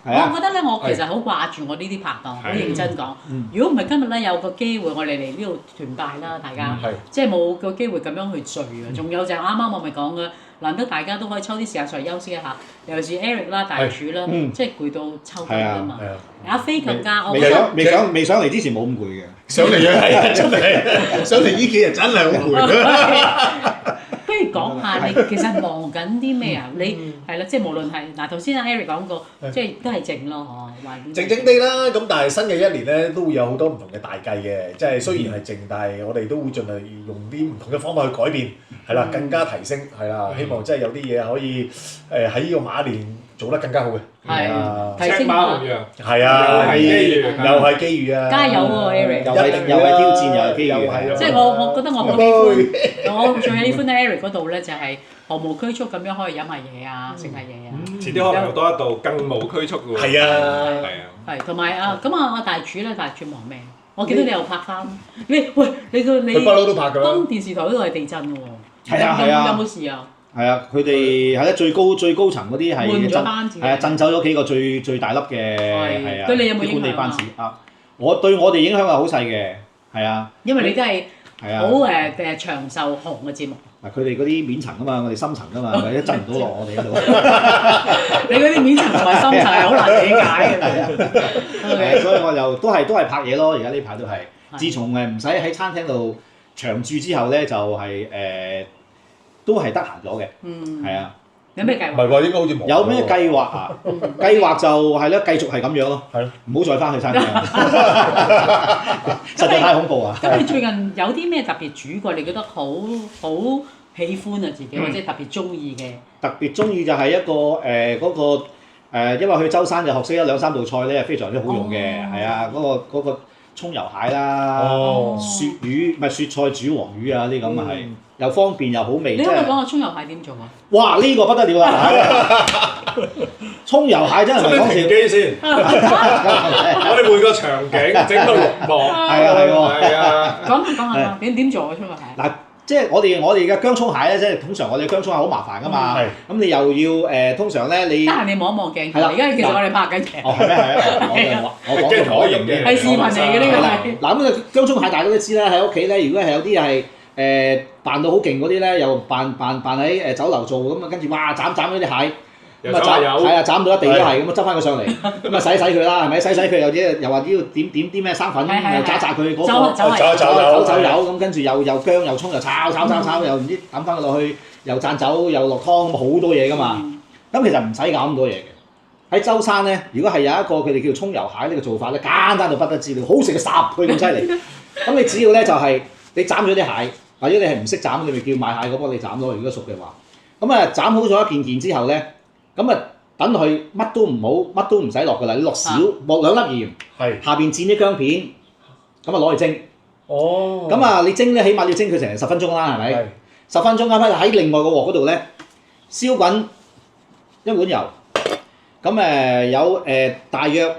我覺得咧，我其實好掛住我呢啲拍檔，好認真講。如果唔係今日咧有個機會，我哋嚟呢度團拜啦，大家即係冇個機會咁樣去聚啊。仲有就係啱啱我咪講嘅，難得大家都可以抽啲時間上嚟休息一下。尤其是 Eric 啦、大廚啦，即係攰到抽筋啊嘛。阿飛更加，我覺得未上嚟之前冇咁攰嘅，上嚟嘅係真係，上嚟呢幾日真係好攰。不如講下你其實忙緊啲咩啊？你係啦，即係無論係嗱頭先阿 Eric 講過，即係都係靜咯，嗬，靜靜地啦。咁但係新嘅一年咧都會有好多唔同嘅大計嘅，即係雖然係靜，但係我哋都會盡量用啲唔同嘅方法去改變，係啦，更加提升，係啦，希望即係有啲嘢可以喺呢個馬年做得更加好嘅。係提升馬咁樣。係啊，又係機遇啊！加油喎 Eric！又係挑戰，又係機遇。即係我覺得我好喜歡，我最喜歡喺 Eric 嗰度咧，就係毫無拘束咁樣可以飲下嘢啊，食下嘢啊。遲啲可能多一道更無拘束嘅喎。係啊，係啊。係同埋咁啊，大廚咧，大廚忙咩？我見到你又拍翻，你不嬲都拍㗎啦。當電視台嗰度係地震喎。係啊，有冇事啊？係啊，佢哋係咧最高層嗰啲係換咗班子，係啊，震走咗幾個最大粒嘅係啊，對你有冇影響啊？管理班子啊，對我哋影響係好細嘅，係啊。因為你都係好長壽紅嘅節目。嗱，佢哋嗰啲面層啊嘛，我哋深層啊嘛，一震唔到落我哋嗰度。你嗰啲面層同埋深層係好難理解嘅。所以我就都係拍嘢咯，而家呢排都係。自從唔使喺餐廳度長住之後咧，就係都係得閒咗嘅。係啊。有咩計劃？唔係喎，應該好似冇。有咩計劃啊？計劃就係咧，繼續係咁樣咯。係咯。唔好再翻去餐廳。實在太恐怖啊！咁你最近有啲咩特別煮過？你覺得好喜歡啊自己，或者特別中意嘅？特別中意就係一個嗰個因為去舟山就學識咗2-3道菜咧，非常之好用嘅。係啊，嗰個葱油蟹啦，雪魚唔係雪菜煮黃魚啊啲咁啊係，又方便又好味。你可唔可以講下葱油蟹點做啊？哇！呢個不得了啊！葱油蟹真係唔係講笑。停機先，我哋換個場景，整個綠幕。係啊係喎。係啊。講下點做啊葱油蟹？嗱，即係我哋嘅薑葱蟹咧，即係通常我哋薑葱蟹好麻煩噶嘛。咁你又要通常咧你。得閒你望一望鏡頭。而家其實我哋拍緊鏡。哦，係咩？係啊。我講到可以用嘅。係視頻嚟嘅呢個係。嗱咁啊，薑葱蟹大家都知啦，喺屋企咧，如果係有啲係扮到好勁嗰啲咧，又扮喺酒樓做咁啊，跟住哇斬嗰啲蟹。咁啊斬到一地都係，咁啊執翻佢上嚟，咁啊洗佢啦，係咪？洗佢又話要點啲咩生粉，又炸佢嗰個酒油，咁跟住又薑又葱又炒，又唔知抌翻佢落去，又讚酒又落湯，咁好多嘢噶嘛。咁其實唔使搞咁多嘢嘅。喺舟山咧，如果係有一個佢哋叫葱油蟹呢個做法咧，簡單到不得之了，好食嘅10倍咁犀利。咁你只要咧就係你斬咗啲蟹，或者你係唔識斬，你咪叫買蟹嗰幫你斬咯。如果熟嘅話，咁啊斬好咗一件之後咧。咁啊，等佢乜都唔好，乜都唔使落㗎啦。你落2粒鹽，下邊剪啲薑片，咁啊攞去蒸。哦。咁啊，你蒸咧，起碼要蒸佢成10分鐘啦，係咪？10分鐘喺另外個鑊嗰度咧，燒滾1碗油。咁有大約，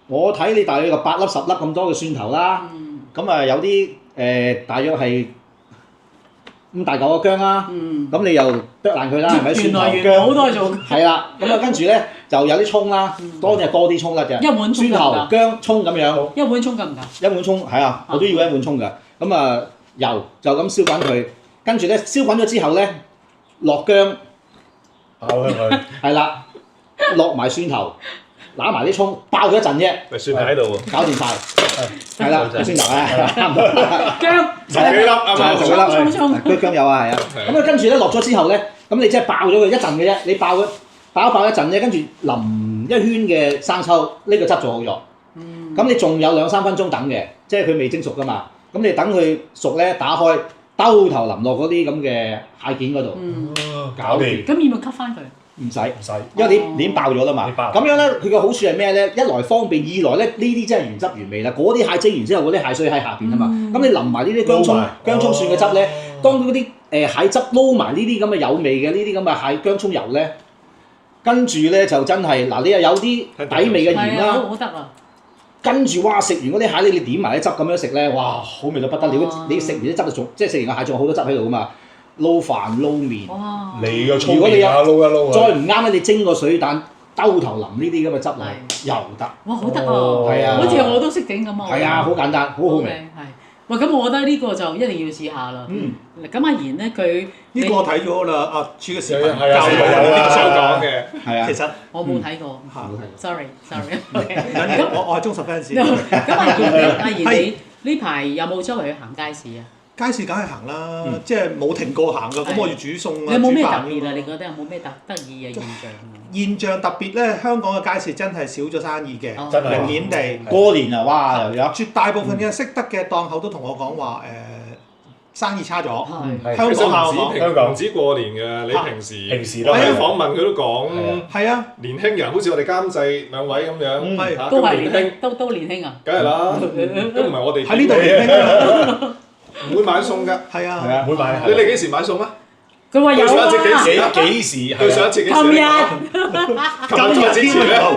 我睇你大約8粒10粒咁多嘅蒜頭啦。咁啊有啲大約係咁大嚿嘅薑啦，咁你又剁爛佢啦，係咪？蒜頭薑好多做。係啦，咁啊跟住咧就有啲葱啦，多啲葱得嘅。一碗葱蒜頭薑葱咁樣。一碗葱夠唔夠？一碗葱係啊，我都要1碗葱㗎。咁啊油就咁燒滾佢，跟住咧燒滾咗之後咧落薑，爆香佢。係啦，落埋蒜頭，揦埋啲葱，爆咗一陣啫。咪蒜喺度喎。搞掂晒。係啦，蒜頭啊，差唔多。薑。10幾粒啊嘛。薑有啊，係啊。咁啊跟住咧落咗之後咧，咁你即係爆咗佢一陣嘅啫，你爆一陣咧，跟住淋一圈嘅生抽，呢個汁做好咗。咁你仲有2-3分鐘等嘅，即係佢未蒸熟㗎嘛。咁你等佢熟咧，打開兜頭淋落嗰啲咁嘅蟹件嗰度，搞掂。咁要唔要吸翻佢？唔使，因為你已經爆咗啦嘛。咁樣咧，佢嘅好處係咩咧？一來方便，二來咧呢啲真係原汁原味啦。嗰啲蟹蒸完之後，嗰啲蟹水喺下邊啊嘛。咁你淋埋呢啲薑葱蒜嘅汁咧，當嗰啲蟹汁撈埋呢啲咁嘅有味嘅呢啲咁嘅蟹薑葱油咧，跟住咧就真係嗱，你又有啲底味嘅鹽啦。好得啊！跟住哇，食完嗰啲蟹咧，你點埋啲汁咁樣食咧，哇，好味到不得了！你食完啲汁就仲即係食完個蟹仲有好多汁喺度噶嘛。撈飯撈麵，你個葱麵啊撈一撈啊！再唔啱咧，你蒸個水蛋，兜頭淋呢啲咁嘅汁落去又得。哇，好得啊！係啊，好似我都識整咁啊！係啊，好簡單，好好味。係。喂，咁我覺得呢個就一定要試下啦。咁阿賢咧，佢呢個我睇咗啦，阿柱嘅視頻係啊，有呢個想講嘅。係啊。其實我冇睇過，sorry。咁我係忠實 fans。咁阿賢你呢排有冇周圍去行街市啊？街市梗係行啦，即係冇停過行㗎。咁我要煮餸啊，你有冇咩特煮飯別啊？你覺得有冇咩得意嘅現象啊？現象特別咧，香港嘅街市真係少咗生意嘅，真係明顯地。過年啊，哇又有。絕大部分嘅識得嘅檔口都同我講話生意差咗。係香港唔止過年嘅，你平時都喺訪問佢都講。係啊，年輕人好似我哋監製兩位咁樣，都係年輕，都年輕啊！梗係啦，都唔係我哋喺呢度年輕啊，唔會買餸㗎。係啊，唔會買。你幾時買餸啊？佢話有啊！幾時？對上一次幾時？琴日之前咧，唔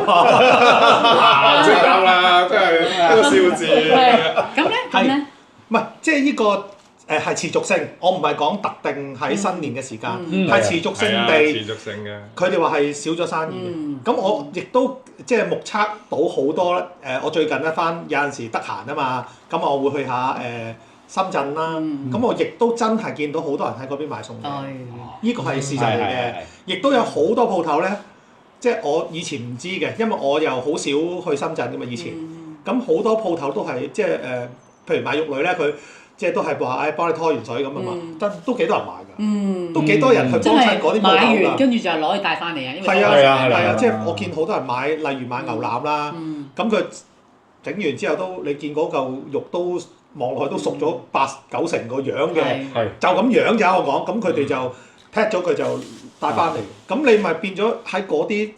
識答啦，真係一個笑字。咁咧，唔係即係呢個係持續性，我唔係講特定喺新年嘅時間，係持續性地。持續性嘅。佢哋話係少咗生意嘅，咁我亦都即係目測到好多我最近有陣時得閒啊嘛，咁我會去下深圳啦，咁我亦都真係見到好多人喺嗰邊買餸嘅，呢個係事實嚟嘅。亦都有好多鋪頭咧，即係我以前唔知嘅，因為我又好少去深圳㗎嘛以前，咁好多鋪頭都係即係譬如買肉類咧，佢即係都係話幫你拖完水咁啊嘛，都幾多人買㗎，都幾多人去幫襯嗰啲鋪頭㗎。買完跟住就攞去帶翻嚟啊！係啊，即係我見好多人買，例如買牛腩啦，咁佢整完之後都你見嗰嚿肉都望落去都熟咗8-9成個樣嘅，就咁樣咋我講，咁佢哋就劈咗佢就帶翻嚟，咁你咪變咗喺嗰啲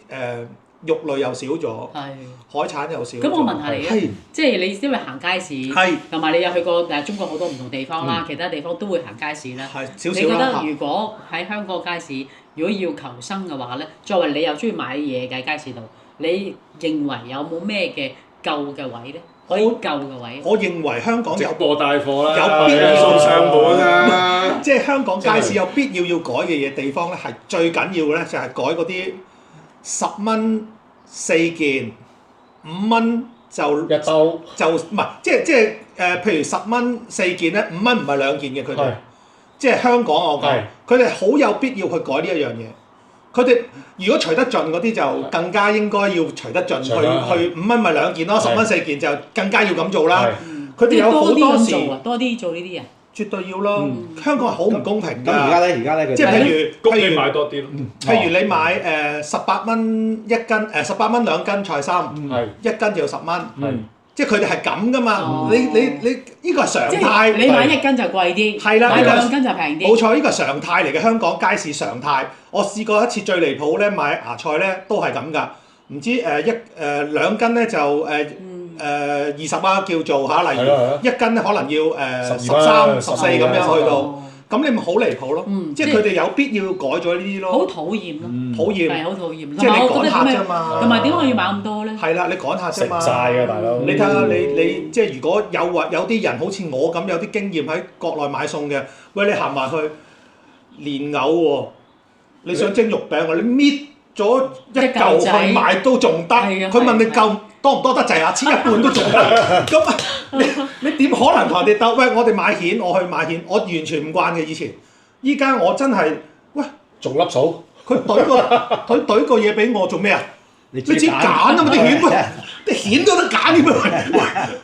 肉類又少咗，海產又少咗。咁我問下你咧，即係你因為行街市，同埋你有去過中國好多唔同地方啦，其他地方都會行街市啦。你覺得如果喺香港街市，如果要求生嘅話咧，作為你又中意買嘢嘅街市度，你認為有冇咩嘅夠嘅位咧？可以夠嘅位。我認為香港有播帶貨啦，有必要送上門啦。即係香港街市有必要改嘅嘢地方咧，係最緊要咧就係改嗰啲10蚊4件，5蚊就一兜就唔係即係譬如10蚊4件咧，5蚊唔係2件嘅佢哋，即係香港我講，佢哋好有必要去改呢一樣嘢。佢哋如果除得盡嗰啲就更加應該要除得盡，去5蚊咪2件咯，10蚊4件就更加要咁做啦。佢哋有好多時多啲做呢啲啊，絕對要咯。香港係好唔公平㗎。咁而家咧，即係譬如買多啲咯。譬如你買18蚊一斤18蚊2斤菜心，一斤就要10蚊。即係佢哋係咁㗎嘛？你呢個係常態。你買1斤就貴啲，係啦，買2斤就平啲。冇錯，呢個係常態嚟嘅，香港街市常態。我試過一次最離譜咧，買芽菜咧都係咁㗎。唔知2斤咧就20蚊叫做嚇，例如1斤咧可能要13、14咁樣去到。咁你咪好離譜咯，即係佢哋有必要改咗呢啲咯。好討厭咯，討厭係好討厭。即係你趕客啫嘛。同埋點解我要買咁多咧？係啦，你趕客啫嘛。食曬㗎大佬。你睇下你即係如果有啲人好似我咁有啲經驗喺國內買餸嘅，喂你行埋去蓮藕喎，你想蒸肉餅喎，你搣咗一嚿去買都仲得。佢問你夠多唔多得滯啊？切一半都仲得。咁你點可能同人哋鬥？喂，我哋買蜆，我去買蜆，我完全唔慣嘅以前。依家我真係，喂，仲粒數。佢懟個嘢俾我做咩啊？你自己揀啊嘛啲蜆，啲蜆都得揀嘅咩？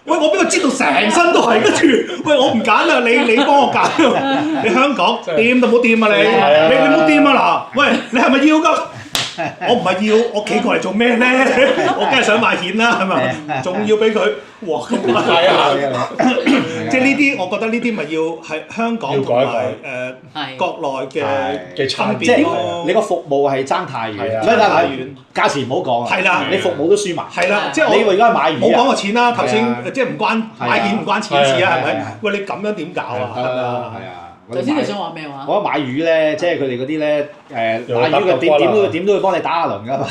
喂，我俾佢擠到成身都係，跟住，喂，我唔揀啦，你幫我揀。你香港掂都冇掂啊你冇掂啊嗱，喂，你係咪要㗎？我唔係要，我企過嚟做咩咧？我梗係想買蜆啦，係咪？仲要俾佢，哇！咁係啊，即係呢啲，我覺得呢啲咪要係香港同埋國內嘅分別咯。你個服務係爭太遠，爭太遠，價錢唔好講啊。係啦，你服務都輸埋。係啦，即係你而家買魚，冇講個錢啦。頭先即係唔關買蜆唔關錢事啊，係咪？喂，你咁樣點搞啊？係咪啊？頭先你想話咩話？我覺得買魚咧，即係佢哋嗰啲咧買魚嘅點都會幫你打一輪㗎嘛。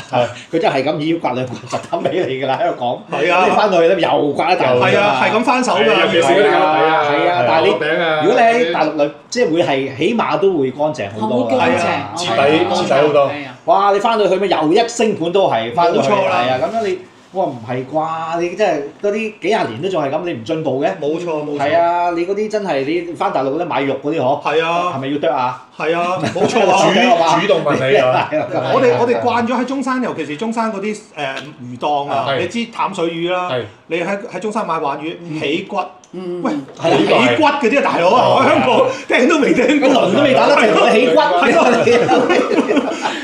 佢真係咁以刮兩刮就抌俾你㗎啦，喺度講。係啊，你翻到去咧又刮一大輪。係啊，係咁翻手㗎。尤其是嗰啲係啊，但係如果你喺大陸即係會係起碼都會乾淨好多㗎。乾淨，徹底好多。哇！你翻到去咩又一星盤都係翻到去，冇錯啦。係啊，咁樣你。我話唔係啩？你真係嗰啲幾廿年都仲係咁，你唔進步嘅？冇錯冇錯。係啊，你嗰啲真係你翻大陸咧買肉嗰啲嗬？係啊。係咪要剁啊？係啊，冇錯啊。主動問你啊！我哋慣咗喺中山，尤其是中山嗰啲魚檔啊，你知淡水魚啦。你喺中山買鯇魚起骨。喂，起骨嗰啲啊，大佬啊！我喺香港聽都未聽過，輪都未打得平，我起骨。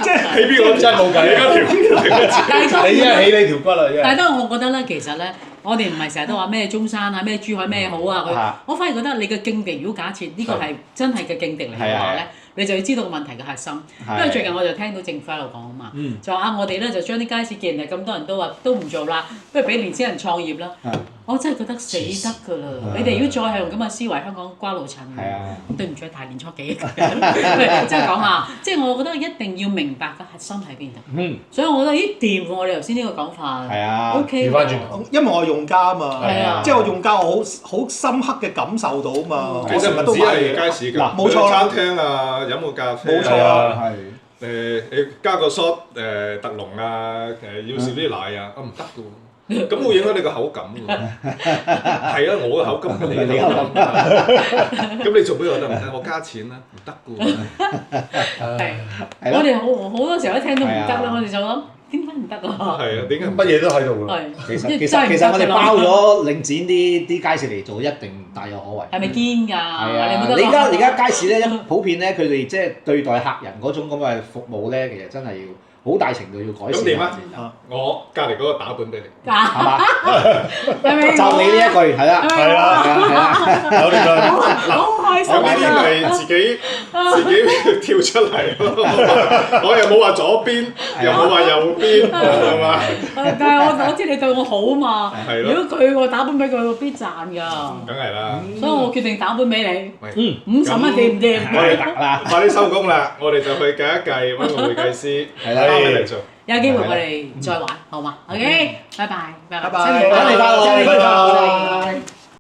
即係起邊個真係冇計，而家條你依家起你條骨啦，但係都我覺得咧，其實咧，我哋唔係成日都話咩中山啊、咩珠海咩好啊，我反而覺得你嘅境地，如果假設呢個係真係嘅境地嚟嘅話咧，你就要知道個問題嘅核心。因為最近我就聽到政府喺度講啊嘛，就話我哋咧就將啲街市既然係咁多人都話都唔做啦，不如俾年輕人創業啦。我真係覺得死得㗎啦！你哋如果再係用咁嘅思維，香港瓜老襯嘅，對唔住大年初幾，即係講下，即係我覺得一定要明白個核心喺邊度。所以我覺得咦掂喎！我哋頭先呢個講法，OK。調翻轉，因為我係用家啊嘛，即係我用家，我好深刻嘅感受到啊嘛。其實唔止係街市㗎，冇錯啦，餐廳啊，飲個咖啡，冇錯啊，係你加個 shot 特濃啊，要少啲奶啊，唔得㗎喎。咁會影響你個口感喎。係啊，我嘅口感唔係你嘅口感。咁你做俾我得唔得？我加錢啦，唔得㗎喎。係，我哋好多時候一聽都唔得啦，我哋就諗點解唔得啊？係啊，點解乜嘢都喺度㗎？其實我哋包咗領展啲街市嚟做，一定大有可為。係咪堅㗎？係啊，你而家街市咧，普遍咧，佢哋即係對待客人嗰種咁嘅服務咧，其實真係要。好大程度要改善。咁點啊？我隔離嗰個打本俾你，係嘛？就你呢一句係啦，係啦，有呢個。好開心啊！我呢啲咪自己跳出嚟咯。我又冇話左邊，又冇話右邊，係嘛？但係我知你對我好嘛。如果佢我打本俾佢，我必賺㗎。梗係啦。所以我決定打本俾你。50蚊掂唔掂？我哋快啲收工啦！我哋就去計一計，揾個會計師。係啦。有機會我哋再玩，好嘛？OK，拜拜，拜拜，新年快樂，新年快樂。